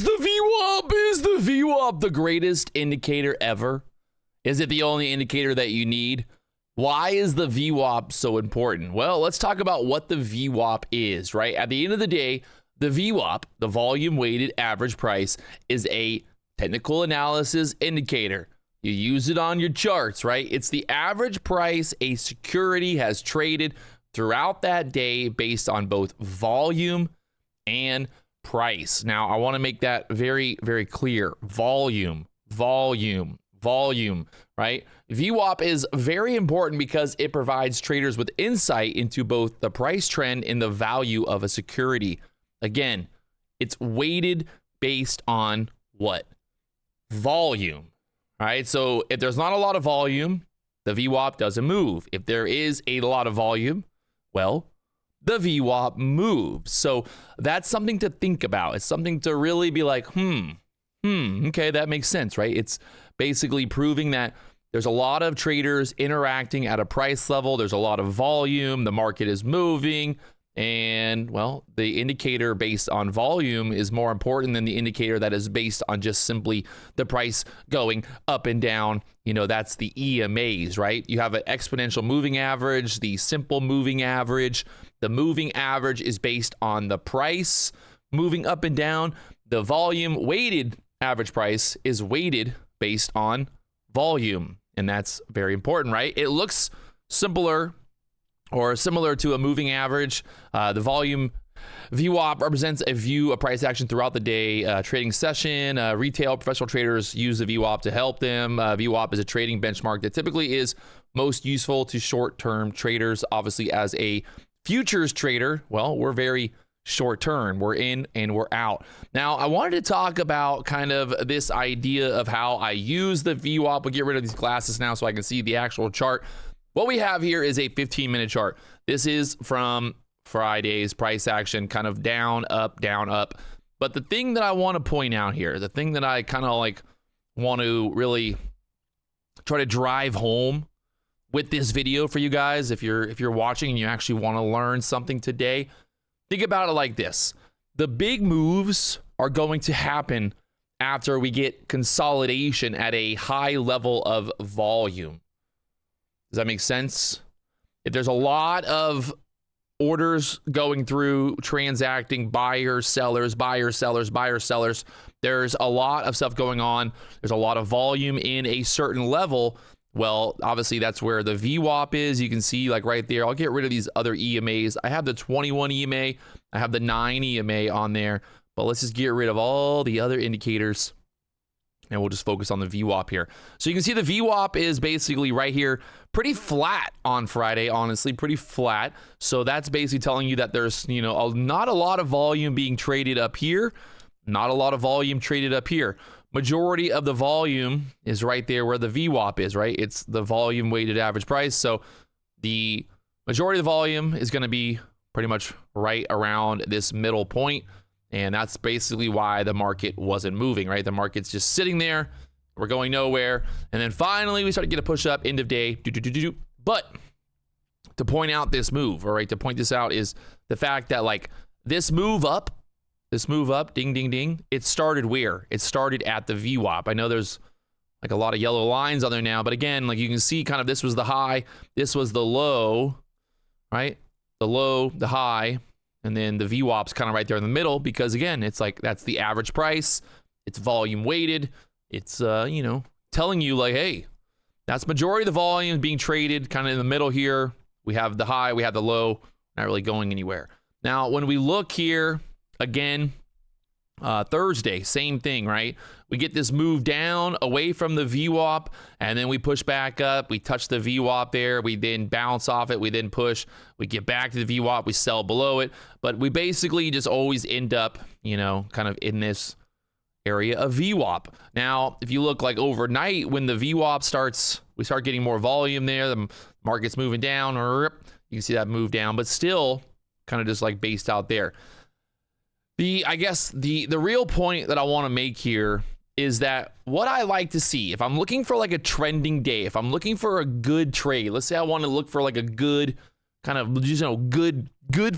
Is the VWAP, the greatest indicator ever? Is it the only indicator that you need? Why is the VWAP so important? Well, let's talk about what the VWAP is, right? At the end of the day, the VWAP, the volume weighted average price, is a technical analysis indicator. You use it on your charts, right? It's the average price a security has traded throughout that day based on both volume and price. Now, I want to make that very, very clear. Volume, right? VWAP is very important because it provides traders with insight into both the price trend and the value of a security. Again, it's weighted based on what? Volume, right? So if there's not a lot of volume, the VWAP doesn't move. If there is a lot of volume, well, the VWAP moves. So that's something to think about. It's something to really be like, okay, that makes sense, right? It's basically proving that there's a lot of traders interacting at a price level. There's a lot of volume. The market is moving. And, well, the indicator based on volume is more important than the indicator that is based on just simply the price going up and down. You know, that's the EMAs, right? You have an exponential moving average, the simple moving average. The moving average is based on the price moving up and down. The volume weighted average price is weighted based on volume. And that's very important, right? It looks simpler or similar to a moving average. The volume VWAP represents a view of price action throughout the day trading session. Retail professional traders use the VWAP to help them. VWAP is a trading benchmark that typically is most useful to short-term traders. Obviously, as a futures trader, well, we're very short-term. We're in and we're out. Now, I wanted to talk about kind of this idea of how I use the VWAP. We'll get rid of these glasses now so I can see the actual chart. What we have here is a 15-minute chart. This is from Friday's price action, kind of down, up, down, up. But the thing that I want to point out here, the thing that I kind of like want to really try to drive home with this video for you guys, if you're watching and you actually want to learn something today, think about it like this. The big moves are going to happen after we get consolidation at a high level of volume. Does that make sense? If there's a lot of orders going through, transacting, buyers, sellers, there's a lot of stuff going on. There's a lot of volume in a certain level. Well, obviously, that's where the VWAP is. You can see, like right there, I'll get rid of these other EMAs. I have the 21 EMA. I have the 9 EMA on there. But let's just get rid of all the other indicators. And we'll just focus on the VWAP here. So you can see the VWAP is basically right here, pretty flat on Friday, honestly, pretty flat. So that's basically telling you that there's, you know, not a lot of volume being traded up here, not a lot of volume traded up here. Majority of the volume is right there where the VWAP is, right? It's the volume weighted average price. So the majority of the volume is going to be pretty much right around this middle point. And that's basically why the market wasn't moving, right? The market's just sitting there. We're going nowhere. And then finally, we start to get a push up, end of day. But to point out this move, all right, to point this out is the fact that like this move up, ding, ding, ding, it started where? It started at the VWAP. I know there's like a lot of yellow lines on there now, but again, like you can see kind of this was the high, this was the low, right? The low, the high. And then the VWAP's kind of right there in the middle because, again, it's like that's the average price. It's volume weighted. It's, you know, telling you like, hey, that's majority of the volume being traded kind of in the middle here. We have the high, we have the low, not really going anywhere. Now, when we look here, again, Thursday, same thing, right? We get this move down away from the VWAP, and then we push back up. We touch the VWAP there. We then bounce off it. We then push. We get back to the VWAP. We sell below it. But we basically just always end up, you know, kind of in this area of VWAP. Now, if you look like overnight, when the VWAP starts, we start getting more volume there. The market's moving down. You can see that move down, but still kind of just like based out there. I guess the real point that I want to make here is that what I like to see, if I'm looking for like a trending day, if I'm looking for a good trade, let's say I want to look for like a good kind of, you know, good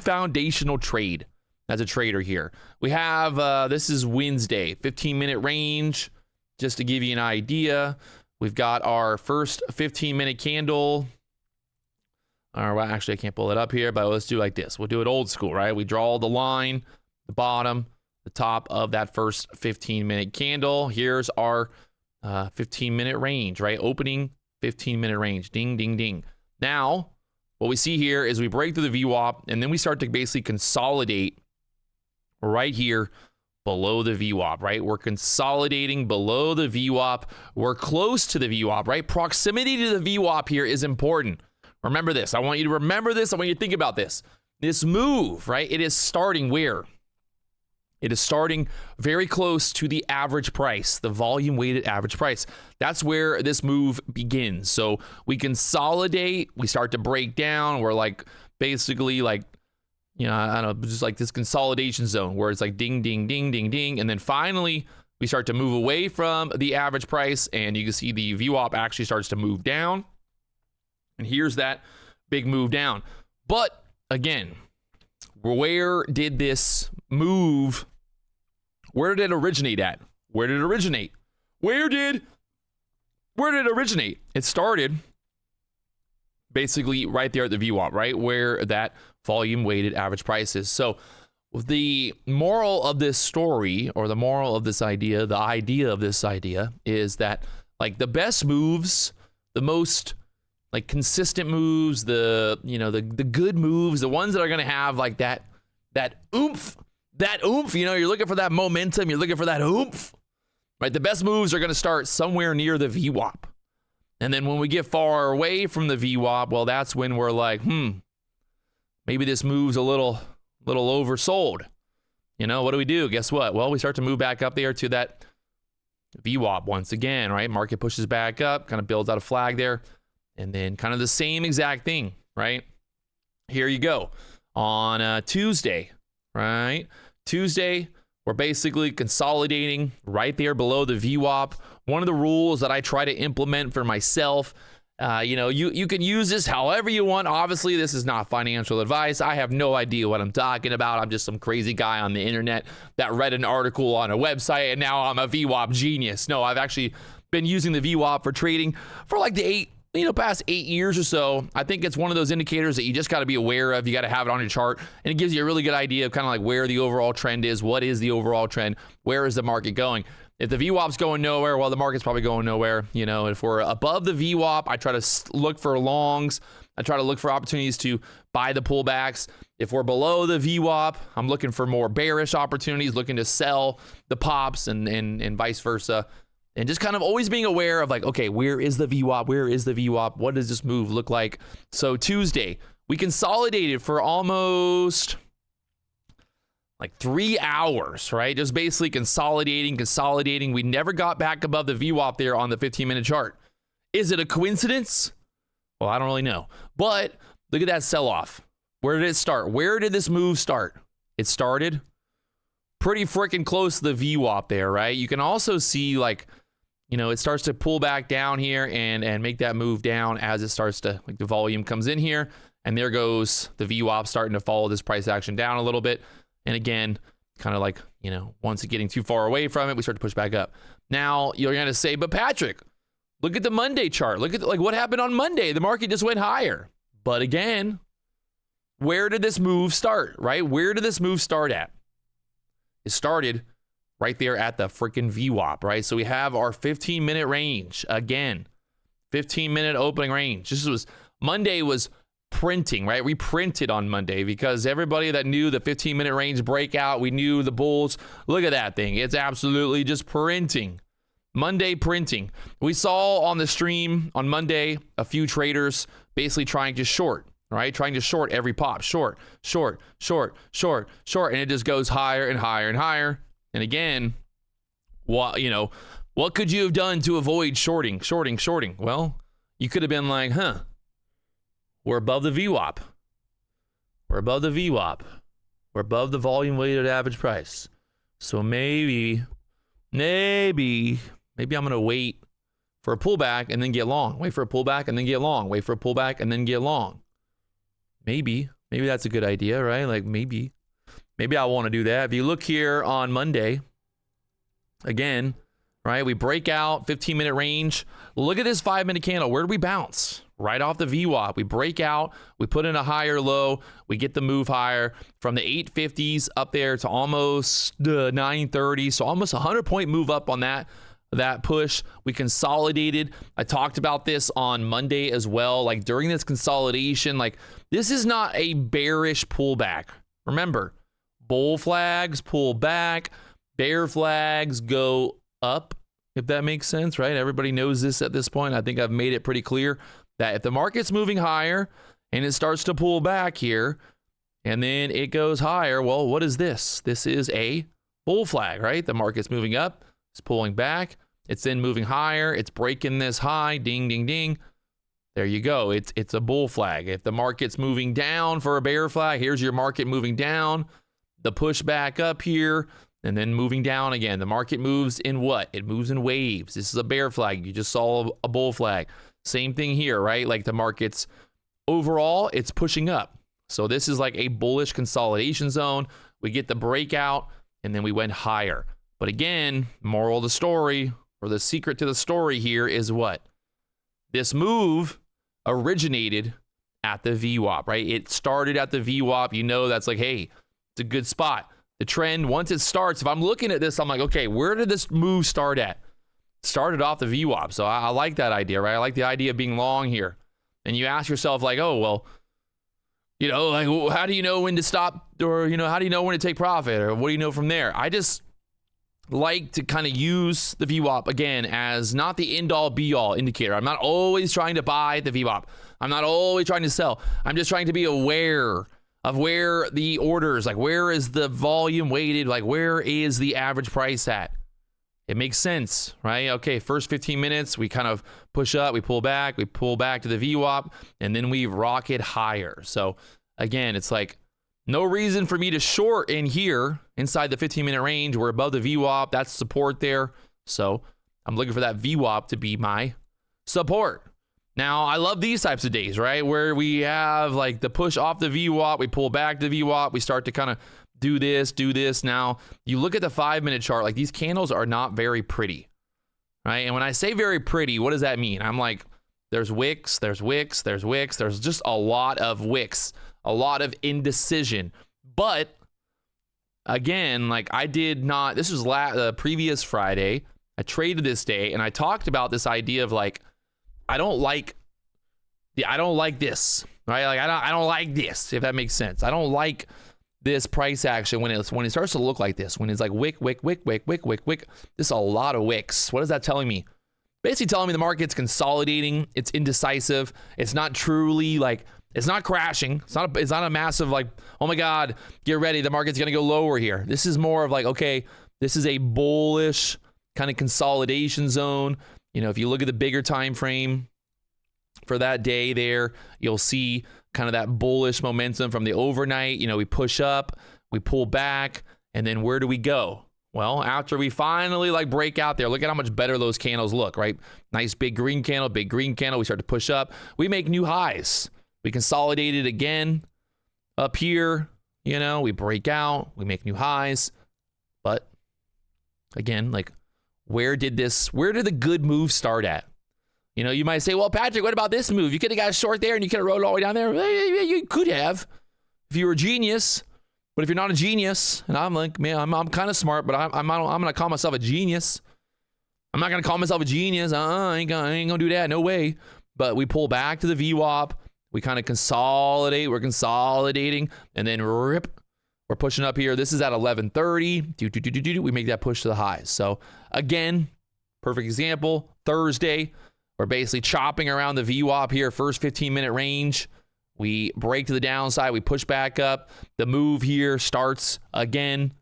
foundational trade. as a trader here. We have, this is Wednesday, 15-minute range, just to give you an idea. We've got our first 15-minute candle. Well, actually, I can't pull it up here, but let's do it like this. We'll do it old school, right? We draw the line, the bottom, the top of that first 15-minute candle. Here's our 15-minute range, right? Opening 15-minute range. Ding, ding, ding. Now, what we see here is we break through the VWAP, and then we start to basically consolidate right here below the VWAP, right? We're consolidating below the VWAP. We're close to the VWAP, right? Proximity to the VWAP here is important. Remember this. I want you to remember this. I want you to think about this. This move, right? It is starting where? It is starting very close to the average price, the volume weighted average price. That's where this move begins. So we consolidate, we start to break down. We're like basically like, you know, I don't know, just like this consolidation zone where it's like ding, ding, ding, ding, ding. And then finally we start to move away from the average price, and you can see the VWAP actually starts to move down. And here's that big move down. But again, where did this move? Where did it originate at? Where did it originate? Where did it originate? It started basically right there at the VWAP, right? Where that volume weighted average price is. So the moral of this story, or the moral of this idea, the idea of this idea is that like the best moves, the most like consistent moves, the, you know, the good moves, the ones that are going to have like that oomph, you know, you're looking for that momentum, you're looking for that oomph, right? The best moves are going to start somewhere near the VWAP. And then when we get far away from the VWAP, well, that's when we're like, maybe this move's a little oversold. You know, what do we do? Guess what? Well, we start to move back up there to that VWAP once again, right? Market pushes back up, kind of builds out a flag there. And then kind of the same exact thing, right? Here you go. On Tuesday, right? Tuesday, we're basically consolidating right there below the VWAP. One of the rules that I try to implement for myself, you know, you can use this however you want. Obviously, this is not financial advice. I have no idea what I'm talking about. I'm just some crazy guy on the internet that read an article on a website, and now I'm a VWAP genius. No, I've actually been using the VWAP for trading for like the past 8 years or so. I think it's one of those indicators that you just got to be aware of. You got to have it on your chart, and it gives you a really good idea of kind of like where the overall trend is. What is the overall trend? Where is the market going? If the VWAP's going nowhere, well, the market's probably going nowhere. You know, if we're above the VWAP, I try to look for longs. I try to look for opportunities to buy the pullbacks. If we're below the VWAP, I'm looking for more bearish opportunities, looking to sell the pops and vice versa. And just kind of always being aware of like, okay, where is the VWAP? Where is the VWAP? What does this move look like? So Tuesday, we consolidated for almost like 3 hours, right? Just basically consolidating. We never got back above the VWAP there on the 15-minute chart. Is it a coincidence? Well, I don't really know. But look at that sell-off. Where did it start? Where did this move start? It started pretty freaking close to the VWAP there, right? You can also see like, you know, it starts to pull back down here and make that move down as it starts to, like the volume comes in here, and there goes the VWAP starting to follow this price action down a little bit. And again, kind of like, you know, once it's getting too far away from it, we start to push back up. Now you're going to say, but Patrick, look at the Monday chart. Look at like what happened on Monday. The market just went higher. But again, where did this move start, right? Where did this move start at? It started right there at the freaking VWAP, right? So we have our 15-minute range again, 15-minute opening range. Monday was printing, right? We printed on Monday because everybody that knew the 15-minute range breakout, we knew the bulls. Look at that thing. It's absolutely just printing. Monday printing. We saw on the stream on Monday a few traders basically trying to short, right? Trying to short every pop. Short. And it just goes higher and higher and higher. And again, what could you have done to avoid shorting? Well, you could have been like, we're above the VWAP. We're above the VWAP. We're above the volume weighted average price. So maybe I'm going to wait for a pullback and then get long. Wait for a pullback and then get long. Wait for a pullback and then get long. Maybe that's a good idea, right? Like maybe. Maybe I want to do that. If you look here on Monday, again, right, we break out 15-minute range. Look at this 5-minute candle. Where do we bounce? Right off the VWAP. We break out, we put in a higher low, we get the move higher from the 850s up there to almost 930. So almost 100-point move up on that push. We consolidated. I talked about this on Monday as well. Like during this consolidation, like this is not a bearish pullback. Remember, bull flags pull back, bear flags go up, if that makes sense, right? Everybody knows this at this point. I think I've made it pretty clear that if the market's moving higher and it starts to pull back here and then it goes higher, well, what is this? This is a bull flag, right? The market's moving up, it's pulling back, it's then moving higher, it's breaking this high, ding, ding, ding. There you go. It's a bull flag. If the market's moving down for a bear flag, here's your market moving down, the push back up here, and then moving down again. The market moves in what? It moves in waves. This is a bear flag. You just saw a bull flag. Same thing here, right? Like the market's overall, it's pushing up. So this is like a bullish consolidation zone. We get the breakout, and then we went higher. But again, moral of the story, or the secret to the story here is what? This move originated at the VWAP, right? It started at the VWAP. You know that's like, hey, it's a good spot. The trend, once it starts, if I'm looking at this, I'm like, okay, where did this move start at? Started off the VWAP. So I like that idea, right? I like the idea of being long here. And you ask yourself like, oh, well, you know, like, how do you know when to stop? Or, you know, how do you know when to take profit? Or what do you know from there? I just like to kind of use the VWAP again as not the end-all be-all indicator. I'm not always trying to buy the VWAP. I'm not always trying to sell. I'm just trying to be aware of where the orders, like where is the volume weighted, like where is the average price at? It makes sense, right? Okay, first 15 minutes, we kind of push up, we pull back to the VWAP, and then we rocket higher. So again, it's like no reason for me to short in here inside the 15-minute range. We're above the VWAP, that's support there. So I'm looking for that VWAP to be my support. Now, I love these types of days, right? Where we have like the push off the VWAP, we pull back to the VWAP, we start to kind of do this. Now, you look at the 5-minute chart, like these candles are not very pretty, right? And when I say very pretty, what does that mean? I'm like, there's wicks, there's just a lot of wicks, a lot of indecision. But again, like I did not, this was the previous Friday, I traded this day and I talked about this idea of like, I don't like this, right? Like I don't like this, if that makes sense. I don't like this price action when it starts to look like this, when it's like wick. This is a lot of wicks. What is that telling me? Basically telling me the market's consolidating, it's indecisive, it's not truly like, it's not crashing. It's not a massive like, oh my God, get ready, the market's gonna go lower here. This is more of like, okay, this is a bullish kind of consolidation zone. You know, if you look at the bigger time frame for that day there, you'll see kind of that bullish momentum from the overnight. You know, we push up, we pull back, and then where do we go? Well, after we finally like break out there, look at how much better those candles look, right? Nice big green candle, we start to push up. We make new highs. We consolidate it again up here, you know, we break out, we make new highs. But again, like where did the good move start at? You know, you might say, well, Patrick, what about this move? You could have got a short there and you could have rolled all the way down there. You could have if you were a genius. But if you're not a genius, and I'm like, man, I'm kind of smart, but I'm going to call myself a genius. I'm not going to call myself a genius. I ain't going to do that. No way. But we pull back to the VWAP. We kind of consolidate. We're consolidating. And then rip. We're pushing up here. This is at 11:30. We make that push to the highs. So again, perfect example. Thursday, we're basically chopping around the VWAP here. First 15-minute range. We break to the downside. We push back up. The move here starts again.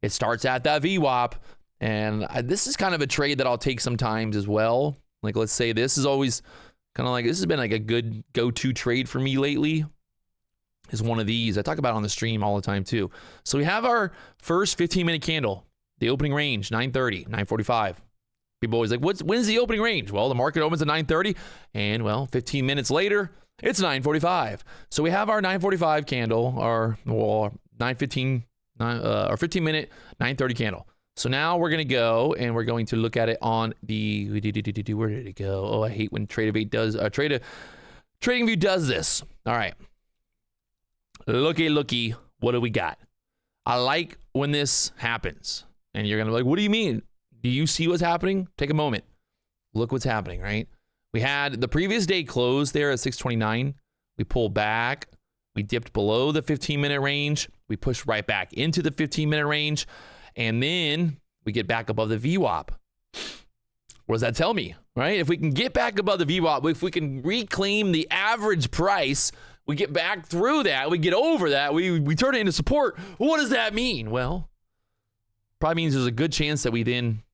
It starts at that VWAP. And this is kind of a trade that I'll take sometimes as well. Like, let's say this is always kind of like, this has been like a good go-to trade for me lately. Is one of these. I talk about it on the stream all the time too. So we have our first 15-minute candle. The opening range, 9:30, 9:45. People always like, when's the opening range? Well, the market opens at 9:30. And, well, 15 minutes later, it's 9:45. So we have our 9:45 candle, or 9:15, or 15 minute 9:30 candle. So now we're going to go and we're going to look at it on the, where did it go? Oh, I hate when TradingView does this. All right. Looky, what do we got? I like when this happens. And you're going to be like, what do you mean? Do you see what's happening? Take a moment. Look what's happening, right? We had the previous day close there at 629. We pulled back. We dipped below the 15-minute range. We pushed right back into the 15-minute range. And then we get back above the VWAP. What does that tell me, right? If we can get back above the VWAP, if we can reclaim the average price, we get back through that, we get over that, we turn it into support. What does that mean? Well, probably means there's a good chance that we then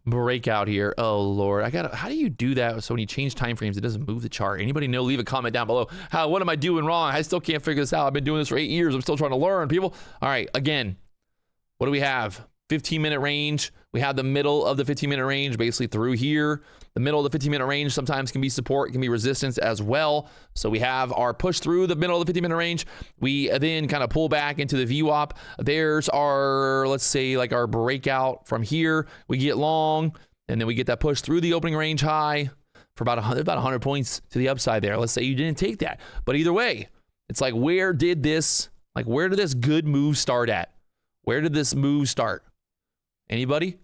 break out here. Oh, Lord. How do you do that? So when you change time frames, it doesn't move the chart. Anybody know? Leave a comment down below. What am I doing wrong? I still can't figure this out. I've been doing this for 8 years. I'm still trying to learn, people. All right, again. What do we have? 15-minute range. We have the middle of the 15-minute range, basically through here. The middle of the 15-minute range sometimes can be support, can be resistance as well. So we have our push through the middle of the 15-minute range. We then kind of pull back into the VWAP. There's our, let's say, like our breakout from here. We get long, and then we get that push through the opening range high for about 100 points to the upside there. Let's say you didn't take that. But either way, it's like, where did this good move start at? Where did this move start? Anybody?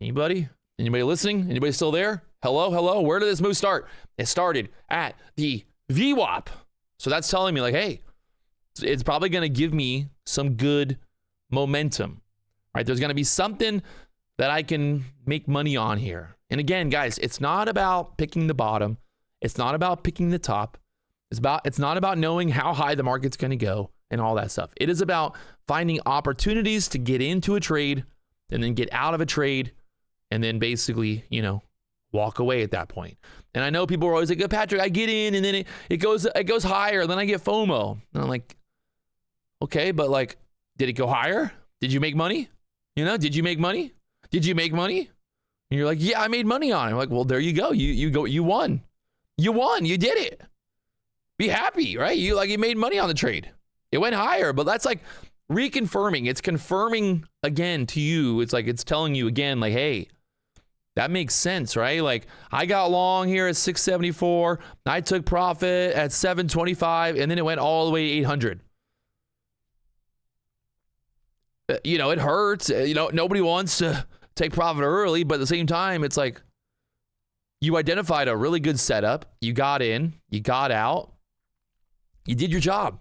Anybody listening? Anybody still there? Hello? Where did this move start? It started at the VWAP. So that's telling me like, hey, it's probably going to give me some good momentum, right? There's going to be something that I can make money on here. And again, guys, it's not about picking the bottom. It's not about picking the top. It's not about knowing how high the market's going to go and all that stuff. It is about finding opportunities to get into a trade and then get out of a trade and then basically, walk away at that point. And I know people are always like, oh, Patrick, I get in and then it goes higher and then I get FOMO. And I'm like, okay, but like, did it go higher? Did you make money? Did you make money? Did you make money? And you're like, yeah, I made money on it. I'm like, well, there you go. You won. You won. You did it. Be happy, right? You made money on the trade. It went higher, but that's like reconfirming. It's confirming again to you. It's like, it's telling you again, like, hey, that makes sense, right? Like, I got long here at 674. I took profit at 725, and then it went all the way to 800. It hurts. Nobody wants to take profit early, but at the same time, it's like you identified a really good setup. You got in, you got out, you did your job.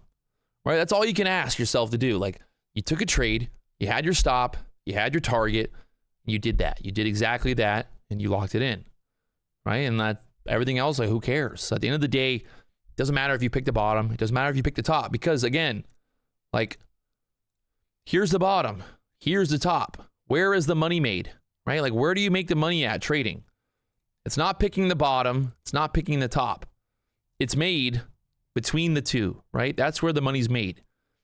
Right? That's all you can ask yourself to do. Like, you took a trade, you had your stop, you had your target, you did that. You did exactly that, and you locked it in. Right? And that everything else, like, who cares? At the end of the day, it doesn't matter if you pick the bottom. It doesn't matter if you pick the top. Because, again, like, here's the bottom. Here's the top. Where is the money made? Right? Like, where do you make the money at trading? It's not picking the bottom. It's not picking the top. It's made between the two, right? That's where the money's made.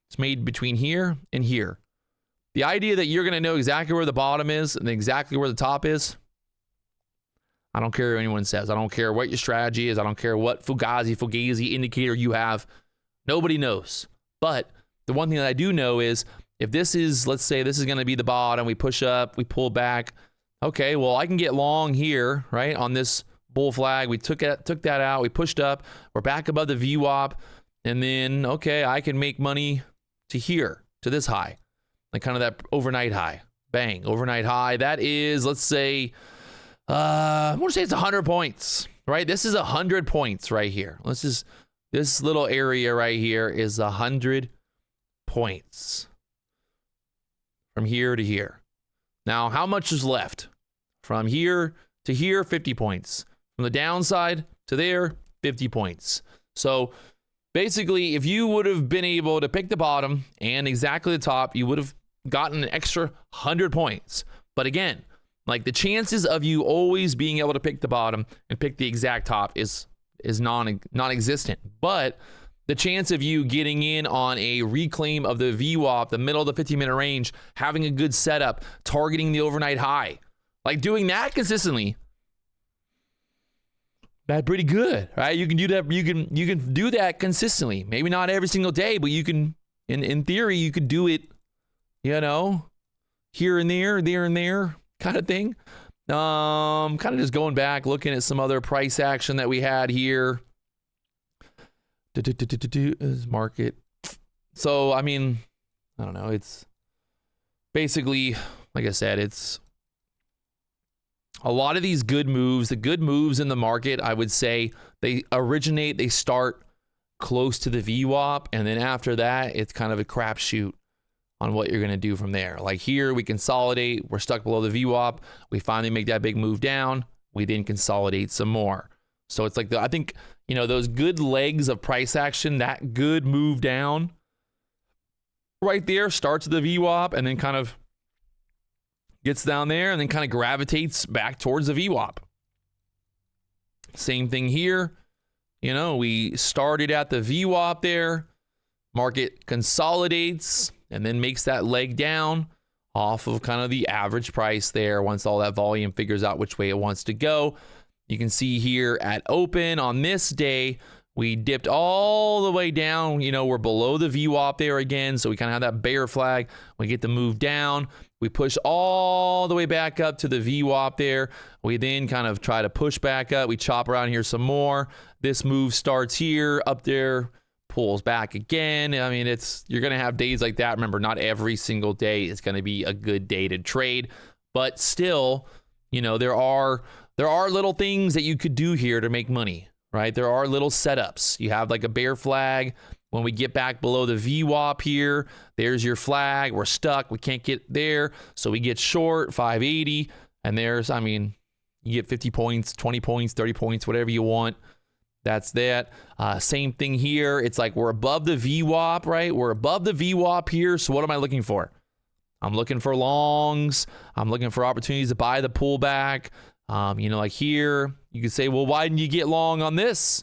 It's made between here and here. The idea that you're going to know exactly where the bottom is and exactly where the top is, I don't care what anyone says. I don't care what your strategy is. I don't care what Fugazi indicator you have. Nobody knows. But the one thing that I do know is if this is, let's say this is going to be the bottom, we push up, we pull back. Okay, well, I can get long here, right, on this bull flag. We took that out. We pushed up. We're back above the VWAP. And then, okay, I can make money to here, to this high. Like kind of that overnight high. Bang, overnight high. That is, let's say, I want to say it's 100 points, right? This is 100 points right here. This little area right here is 100 points. From here to here. Now, how much is left? From here to here, 50 points. From the downside to there, 50 points. So basically, if you would have been able to pick the bottom and exactly the top, you would have gotten an extra 100 points. But again, like the chances of you always being able to pick the bottom and pick the exact top is non-existent. But the chance of you getting in on a reclaim of the VWAP, the middle of the 15-minute range, having a good setup, targeting the overnight high, like doing that consistently, that's pretty good, right? You can do that. You can do that consistently. Maybe not every single day, but you can. In theory, you could do it you know, here and there kind of thing. Kind of just going back, looking at some other price action that we had here. Is market. So, I mean, I don't know. It's basically, like I said, it's a lot of these good moves. The good moves in the market, I would say, they start close to the VWAP, and then after that, it's kind of a crapshoot on what you're going to do from there. Like here, we consolidate. We're stuck below the VWAP. We finally make that big move down. We then consolidate some more. So it's like, I think, you know, those good legs of price action, that good move down right there starts the VWAP and then kind of gets down there and then kind of gravitates back towards the VWAP. Same thing here. You know, we started at the VWAP there. Market consolidates and then makes that leg down off of kind of the average price there once all that volume figures out which way it wants to go. You can see here at open on this day, we dipped all the way down. You know, we're below the VWAP there again, so we kind of have that bear flag. We get the move down. We push all the way back up to the VWAP there. We then kind of try to push back up. We chop around here some more. This move starts here, up there, pulls back again. I mean, you're going to have days like that. Remember, not every single day is going to be a good day to trade, but still, you know, there are little things that you could do here to make money, right? There are little setups. You have like a bear flag. When we get back below the VWAP here, there's your flag. We're stuck. We can't get there. So we get short 580. And there's, I mean, you get 50 points, 20 points, 30 points, whatever you want. That's that. Same thing here. It's like we're above the VWAP, right? We're above the VWAP here. So what am I looking for? I'm looking for longs. I'm looking for opportunities to buy the pullback. You know, like here, you could say, well, why didn't you get long on this?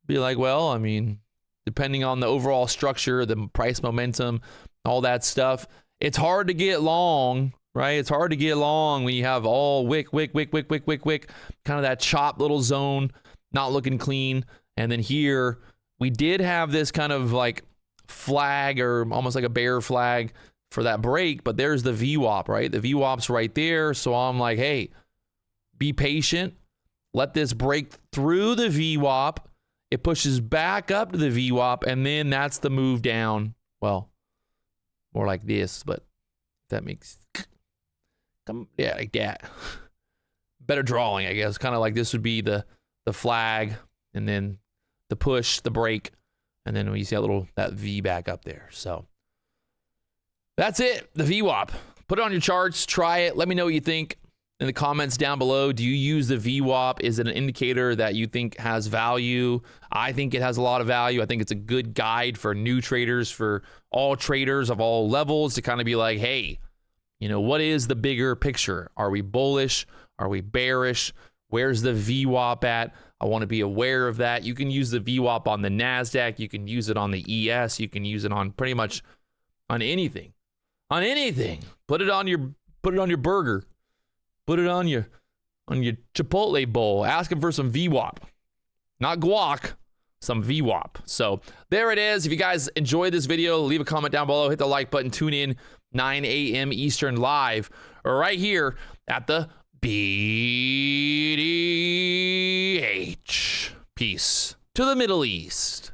Be like, well, I mean, depending on the overall structure, the price momentum, all that stuff, it's hard to get long, right? It's hard to get long when you have all wick, kind of that chopped little zone, not looking clean. And then here, we did have this kind of like flag or almost like a bear flag for that break, but there's the VWAP, right? The VWAP's right there. So I'm like, hey, be patient. Let this break through the VWAP. It pushes back up to the VWAP, and then that's the move down. Well, more like this, but that makes, yeah, like that. Better drawing, I guess. Kind of like this would be the flag, and then the push, the break, and then we see that V back up there. So that's it, the VWAP. Put it on your charts, try it. Let me know what you think in the comments down below. Do you use the VWAP? Is it an indicator that you think has value? I think it has a lot of value. I think it's a good guide for new traders, for all traders of all levels, to kind of be like, hey, you know, what is the bigger picture? Are we bullish? Are we bearish? Where's the VWAP at? I want to be aware of that. You can use the VWAP on the NASDAQ. You can use it on the ES. You can use it on pretty much on anything. On anything. Put it on your burger. Put it on your Chipotle bowl. Ask him for some VWAP. Not guac, some VWAP. So there it is. If you guys enjoyed this video, leave a comment down below. Hit the like button. Tune in 9 a.m. Eastern live right here at the BDH. Peace to the Middle East.